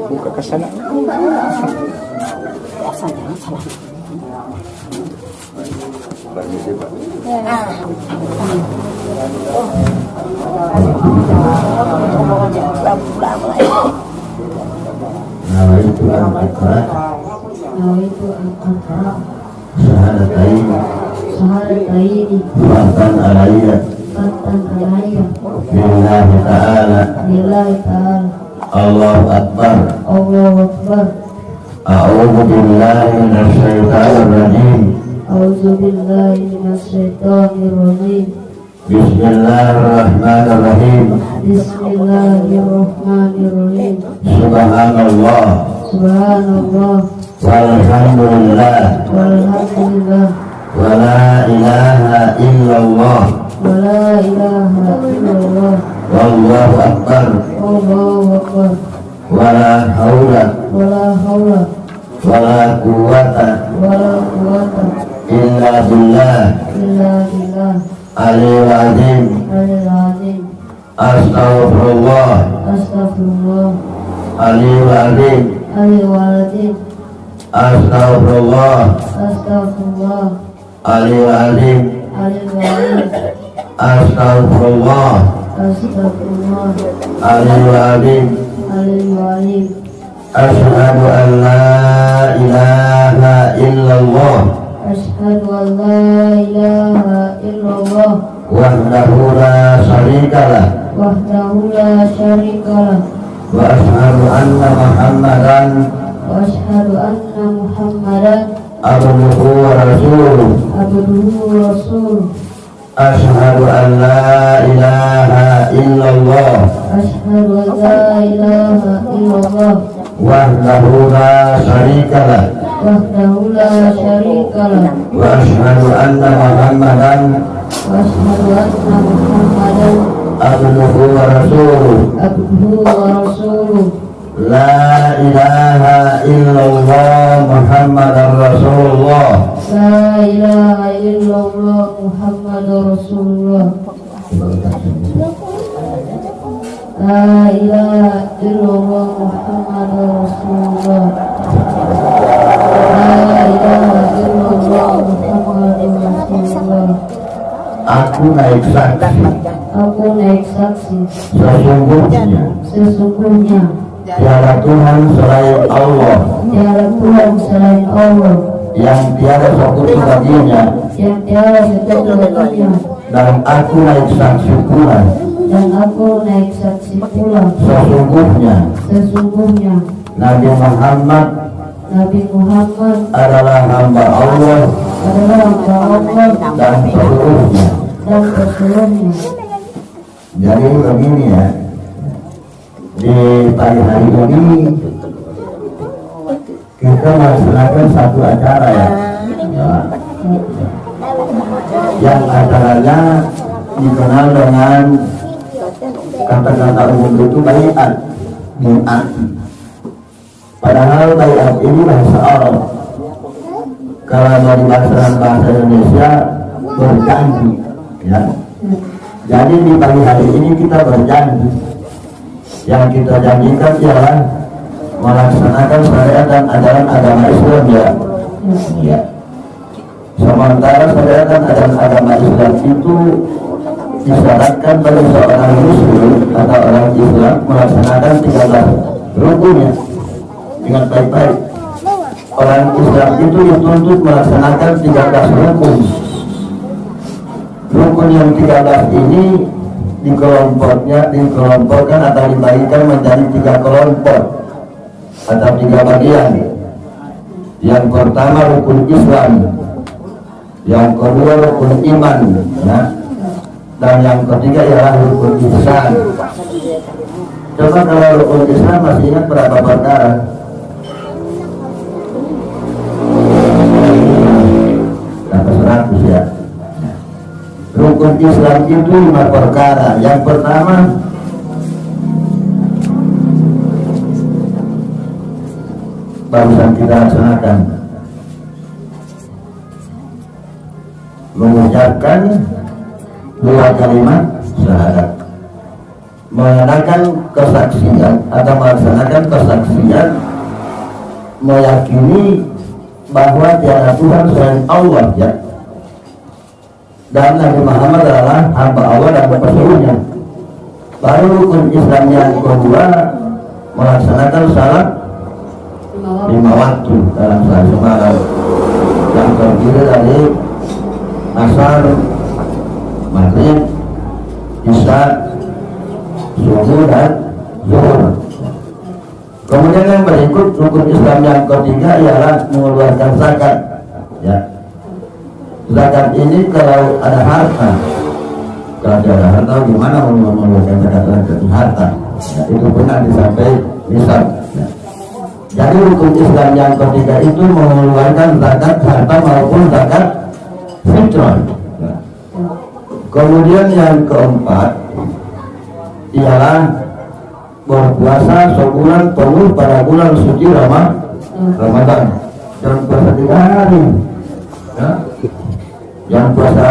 Buka ke sana. Permisi, Pak. Nawaitu al-Iqra Syahadataini Fatan alaiya Lillahi ta'ala Allahu Akbar A'udhu billahi minasyaitanir rajim Bismillahirrahmanirrahim Subhanallah Walhamdulillah Wa la ilaha illallah Wallahu akbar Wa la hawla Wa la quwwata Illa billah Aliyul azim Astaghfirullah Aliyul azim Astaghfirullah Aliyul azim Astaghfirullah Aliyul azim Asyhadu an la ilaha illallah Asyhadu an la ilaha illallah wahdahu la syarikalah wa asyhadu anna Muhammadan abduhu wa rasuluh asyhadu an la ilaha illallah wahdahu la syarikalah wa asyhadu anna Muhammadan abduhu wa rasuluh la ilaha illallah Muhammadar Rasulullah La ilaha illallah Muhammadur Rasulullah. La ilaha illallah Muhammadur Rasulullah. Aku naik saksi sesungguhnya tiada Tuhan selain Allah yang tiada sekutu baginya, dan aku naik saksi pula sesungguhnya Nabi Muhammad adalah hamba Allah dan seluruhnya. Jadi begini ya, di pagi hari ini kita melaksanakan satu acara ya, yang acaranya dikenal dengan kata-kata umum itu baiat. Padahal baiat ini bahasa Arab. Kalau mau dibahasakan bahasa Indonesia berjanji ya. Jadi di pagi hari ini kita berjanji. Yang kita janjikan ialah melaksanakan syariat dan ajaran agama Islam ya. Sementara syariat dan ajaran agama Islam itu disyaratkan bagi seorang muslim atau orang Islam melaksanakan 13 rukunnya dengan baik-baik. Orang Islam itu dituntut melaksanakan 13 rukun. Rukun yang 13 ini dikelompokkan atau dibagikan menjadi 3 kelompok atau 3 bagian. Yang pertama rukun Islam, yang kedua rukun iman ya, dan yang ketiga ialah rukun ihsan. Coba kalau rukun Islam masih ingat berapa perkara? Sampai 100 ya. Rukun Islam itu 5 perkara. Yang pertama barusan kita laksanakan, mengucapkan dua kalimat syahadat, mengadakan kesaksian atau melaksanakan kesaksian meyakini bahwa tiada Tuhan selain Allah ya, dan Nabi Muhammad adalah hamba Allah dan pesuruhnya. Baru rukun Islam yang kedua melaksanakan salat 5 waktu dalam sehari semalam, yang terdiri dari asar, maghrib, isya, subuh dan zuhur. Kemudian yang berikut rukun Islam yang ketiga ialah mengeluarkan zakat ya. Zakat ini kalau ada harta, kalau ada harta gimana mengeluarkan zakat dari harta ya, itu benar disampaikan misal ya. Jadi rukun Islam yang ketiga itu mengeluarkan zakat harta maupun zakat fitrah ya. Kemudian yang keempat ialah berpuasa sebulan penuh pada bulan suci Ramadan. Jangan puasa 3 hari ya. Jangan puasa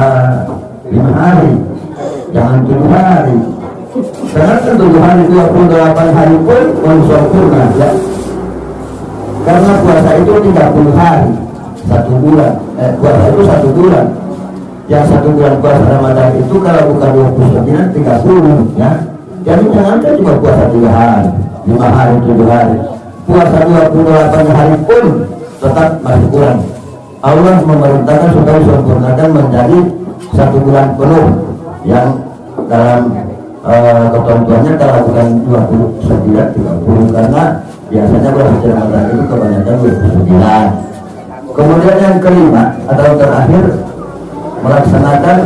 5 hari, jangan 7 hari. Karena 7 hari 28 hari pun sempurna ya. Karena puasa itu 30 hari 1 bulan. Puasa itu 1 bulan. Yang 1 bulan puasa Ramadan itu kalau bukan 29 30 ya. Jadi jangan cuma puasa 3 hari, 5 hari, 7 hari. Puasa 28 hari pun tetap masih kurang. Allah memerintahkan supaya sempurnakan menjadi 1 bulan penuh, yang dalam ketentuannya kalau bukan 29 30, karena biasanya bulan suci Ramadan itu kebanyakan 29. Kemudian yang kelima atau terakhir melaksanakan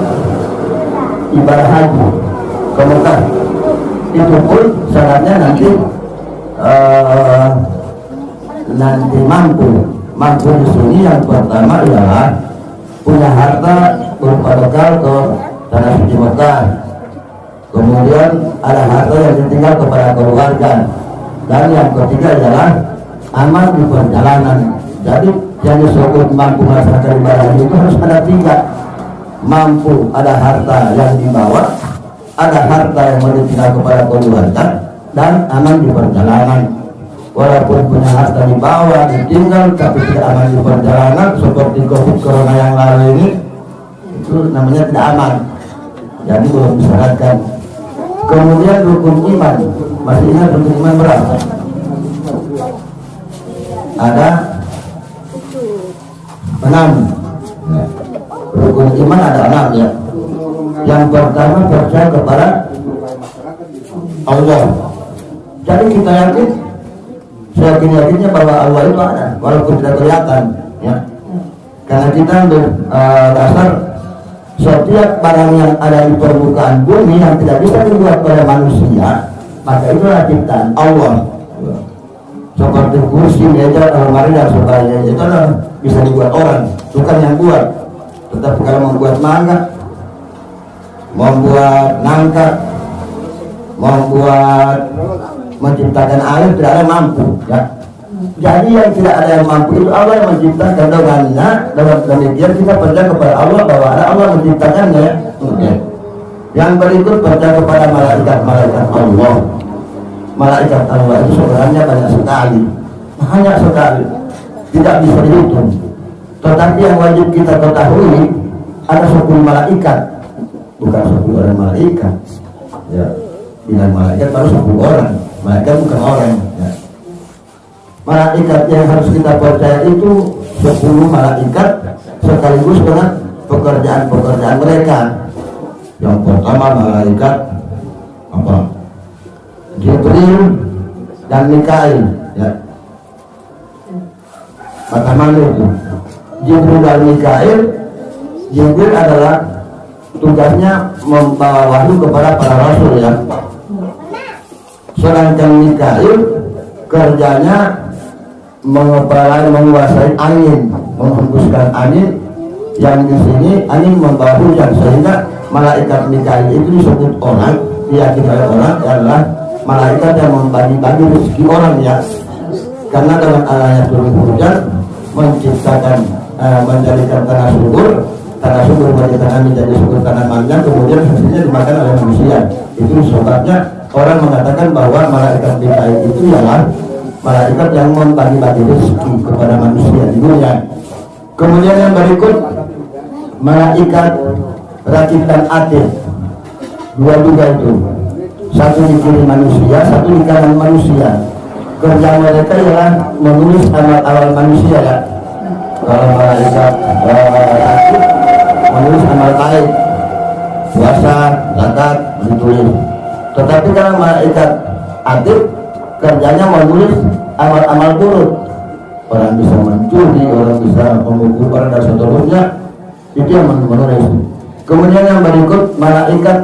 ibadah haji ke Mekah. Itu pun syaratnya nanti mampu di sini. Yang pertama ialah punya harta berupa bekal ke tanah suci Mekah. Kemudian ada harta yang ditinggal kepada keluarga. Dan yang ketiga ialah aman di perjalanan. Jadi yang disebut mampu melaksanakan ibadah itu harus ada 3. Mampu, ada harta yang dibawa, ada harta yang mau ditinggal kepada keluarga, dan aman di perjalanan. Walaupun punya harta dibawa, ditinggal, tapi tidak aman di perjalanan, seperti COVID corona yang lalu ini, itu namanya tidak aman. Jadi belum disyaratkan. Kemudian rukun iman, masih ingat rukun iman berapa? Ada 6. Rukun iman ada 6 ya. Yang pertama percaya kepada Allah. Jadi kita yakin, yakinnya bahwa Allah itu ada, walaupun tidak kelihatan ya. Karena kita dasar setiap barang yang ada di permukaan bumi yang tidak bisa dibuat oleh manusia, maka itulah ciptaan Allah. Seperti kursi, meja, lemari dan sebagainya, itu bisa dibuat orang, bukan yang buat. Tetapi kalau membuat mangga, membuat nangka, membuat menciptakan air, tidak ada mampu ya. Jadi yang tidak ada yang mampu itu Allah yang menciptakan. Dengannya, dengan demikian kita percaya kepada Allah bahwa ada Allah menciptakannya ya. Yang berikut percaya kepada malaikat Allah. Malaikat Allah itu sebenarnya banyak sekali, tidak bisa dihitung. Tetapi yang wajib kita ketahui ada 10 malaikat, bukan 10 orang malaikat ya. Dengan malaikat baru 10 orang, malaikat bukan orang ya. Malaikat yang harus kita percaya itu 10 malaikat sekaligus dengan pekerjaan mereka. Yang pertama malaikat apa? Jibril dan Mikail ya. Pertama itu Jibril dan Mikail. Jibril adalah tugasnya membawa wahyu kepada para rasul ya. Sedangkan Mikail kerjanya menguasai angin, menghembuskan angin. Yang di sini angin membawa hujan, sehingga malaikat Mikail itu disebut orang, diyakini oleh orang adalah malaikat yang membagi-bagi rezeki orang ya. Karena dengan adanya turun hujan menciptakan menjadikan tanah subur, karena subur ditanam menjadi subur tanamannya, kemudian hasilnya dimakan oleh manusia. Itu sebabnya orang mengatakan bahwa malaikat Mikail itu ialah malaikat yang membagi-bagi rezeki kepada manusia di dunia. Kemudian yang berikut malaikat rakitan atid, dua juga itu, satu di kiri manusia, satu di kanan manusia. Kerja mereka ialah menulis amal-amal manusia ya. Kalau malaikat atid menulis amal baik, puasa, zakat ditulis. Tetapi kalau malaikat atid kerjanya menulis amal-amal buruk. Orang bisa mencuri, orang bisa memukul orang dan seterusnya, itu yang menulis. Kemudian yang berikut malaikat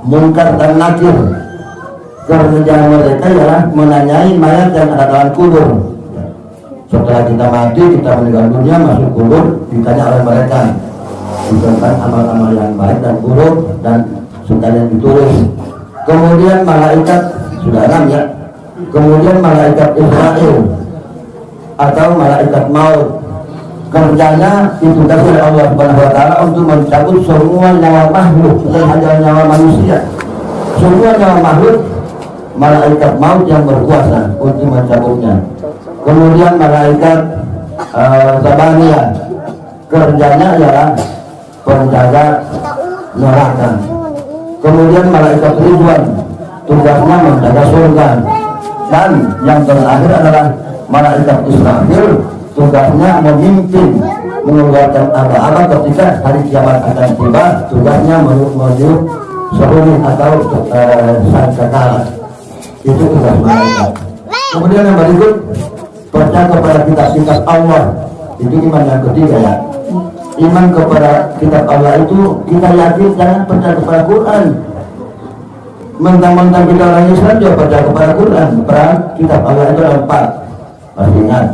munkar dan nakir. Kerja mereka ialah menanyai mayat yang ada dalam kubur. Setelah kita mati, kita meninggal dunia, masuk kubur, ditanya oleh mereka tentang amal-amal yang baik dan buruk dan sekalian ditulis. Kemudian malaikat sudah 6 ya. Kemudian malaikat Israel atau malaikat maut, kerjanya ditugas oleh Allah Subhanahu wa taala untuk mencabut semua nyawa makhluk, bukan hanya nyawa manusia. Semua nyawa makhluk, malaikat maut yang berkuasa untuk mencabutnya. Kemudian malaikat Zabaniyah, kerjanya ialah penjaga neraka. Kemudian malaikat Ridwan, tugasnya menjaga surga. Dan yang terakhir adalah malaikat Israfil, tugasnya memimpin, mengeluarkan aba-aba ketika hari kiamat akan tiba. Tugasnya menuju seruling atau sangkakala. Itu tugas malaikat. Kemudian yang berikut, percaya kepada kitab-kitab Allah. Itu iman yang ketiga ya. Iman kepada kitab Allah itu kita yakin, jangan percaya kepada Quran. Mentang-mentang kita orang Islam juga percaya kepada Quran. Perang kitab Allah itu ada 4. Pasti ingat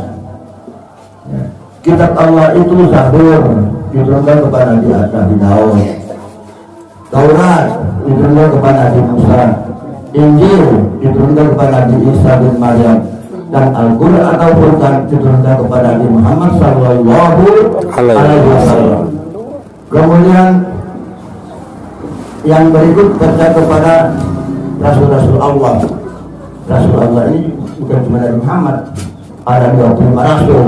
ya. Kitab Allah itu Zabur, diturunkan kepada Nabi Daud. Taurat diturunkan kepada Nabi Musa. Injil diturunkan kepada Nabi Isa bin Maryam. Dan Al-Quran atau Quran diturunkan kepada Nabi Muhammad Sallallahu Alaihi Wasallam. Kemudian yang berikut percaya kepada Rasul-Rasul Allah. Rasul Allah ini bukan cuma Nabi Muhammad, ada 25 Rasul,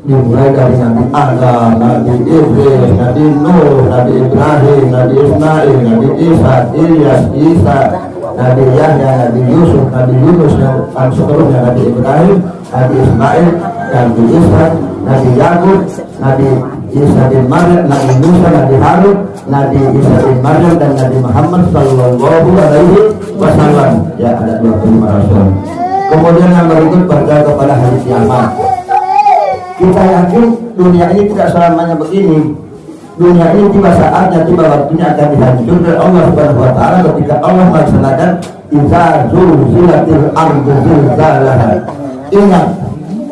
dimulai dari Nabi Adam, Nabi Idris, Nabi Nuh, Nabi Ibrahim, Nabi Ismail, Nabi Isa, Ilyas, Isa, Nabi Yahya, Nabi Yusuf, Nabi Yunus, dan seterusnya, Nabi Ibrahim, Nabi Ismail, Nabi Isa, Nabi Yakub, Nabi Isa bin Maryam, Nabi Musa, Nabi Harun, Nabi Isa bin Maryam, dan Nabi Muhammad Sallallahu Alaihi Wasallam. Ya, ada 25 Rasul. Kemudian yang berikut percaya kepada hari kiamat. Kita yakin dunia ini tidak selamanya begini. Dunia ini tiba saatnya, tiba waktunya akan dihancurkan oleh Allah Subhanahu wa taala ketika Allah melaksanakan idza zulzilatil ardu zilzalaha. Ingat,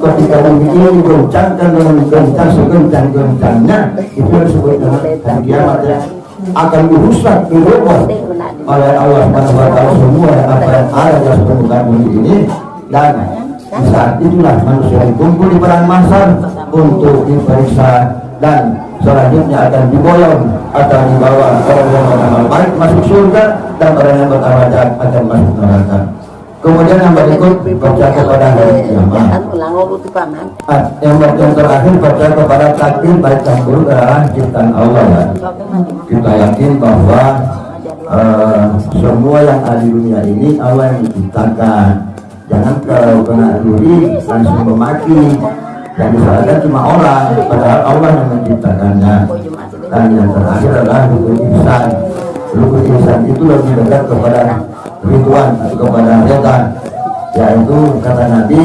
ketika bumi ini digoncangkan dengan goncang segoncang-goncangnya, itu disebut dengan hari kiamat ya. Akan dirusak, dirubah oleh Allah Subhanahu wa taala semua apa yang ada di permukaan bumi ini. Dan di saat itulah manusia dikumpul di padang mahsyar untuk diperiksa, dan selanjutnya akan diboyong atau dibawa orang yang beramal baik masuk surga dan orang yang beramal jahat akan masuk neraka. Kemudian yang berikut percaya kepada hari kiamat. Yang terakhir percaya kepada takdir baik dan buruk adalah ciptaan Allah ya. Kita yakin bahwa semua yang ada di dunia ini Allah yang menciptakan. Jangan kalau kena duri langsung memaki. Yang disalahkan cuma orang, padahal Allah yang menciptakannya. Dan yang terakhir adalah rukun ihsan. Rukun ihsan itu lebih dekat kepada ridwan atau kepada reda, yaitu kata Nabi,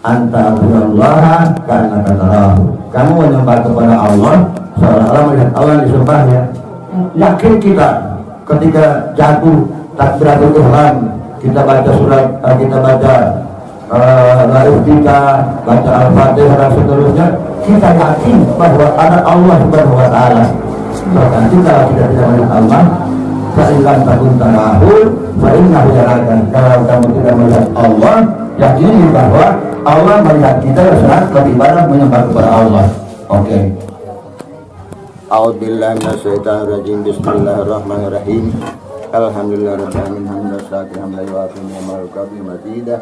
anta abudallah karena katarahu. Kamu menyembah kepada Allah seolah-olah melihat Allah yang disembahnya. Yakin kita ketika jatuh takbiratul ihram, kita baca surat, kita baca Al-Fatihah, baca Al-Fatihah dan seterusnya, kita yakin bahwa ada Allah Subhanahu wa taala. Berarti kalau kita tidak melihat Allah, fa'ilam takun tarahu fa'innahu yarakan. Kalau kamu tidak melihat Allah, yakini bahwa Allah melihat kita sedang beribadah menyembah kepada Allah. Oke. A'udzubillahi minasyaitonirrajim. Bismillahirrahmanirrahim. Alhamdulillahirabbil alamin hamdan syakiran hamdan yu'afi ni'mal qabil mazidah.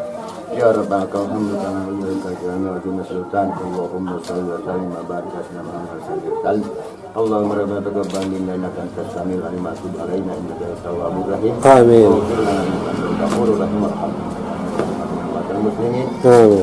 Ya rabbana kal hamdu kama wajhaka wa jalla sultan. Allahumma shalli wa sallim wa barik ala Muhammad sallallahu alaihi wasallam. Allahumma rabbana taqabbal minna innaka antas samiul alim wa tub alaina innaka antat tawwabur rahim. Amin. Ghafurur rahim. Muslimin.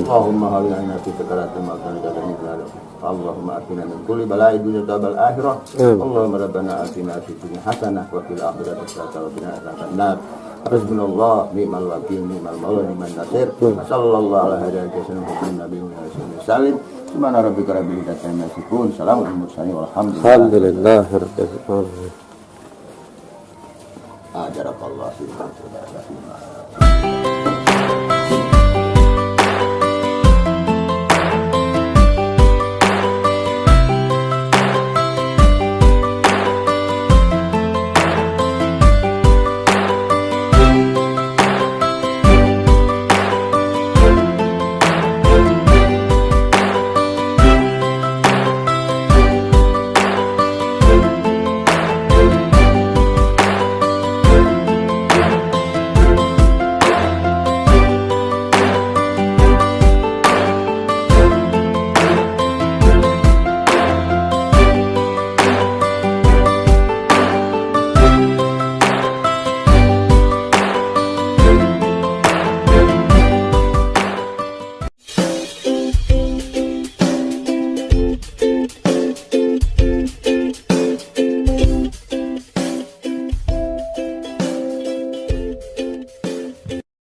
Allahumma hawilna fi sakaratil maut wa jannati. Allahumma atina min kulli bala'i dunya wal akhirah. Allahumma rabbana atina fid dunya hasanah wa fil akhirati hasanah wa qina adzabannar. Hasbunallah ni'mal wakil ni'mal mawla ni'man nasir. Sallallahu ala sayyidina nabiyina Muhammad salim. Subhana rabbika rabbil izzati amma yasifun. Salamun alal mursalin walhamdulillahirabbil alamin. Ajarakallahu fi